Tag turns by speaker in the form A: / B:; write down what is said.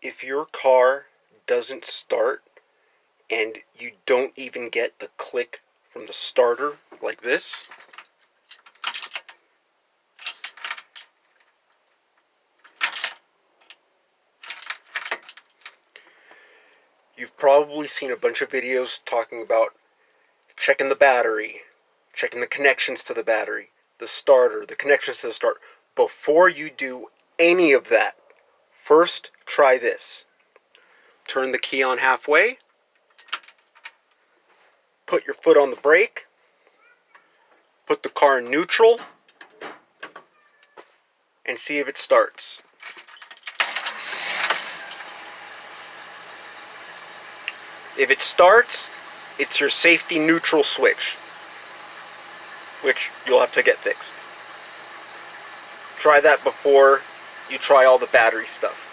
A: If your car doesn't start and you don't even get the click from the starter like this, you've probably seen a bunch of videos talking about checking the battery, checking the connections to the battery, the starter, the connections to the starter. Before you do any of that, first try this. Turn the key on halfway, put your foot on the brake, put the car in neutral, and see if it starts. If it starts, it's your safety neutral switch, which you'll have to get fixed. Try that before you try all the battery stuff.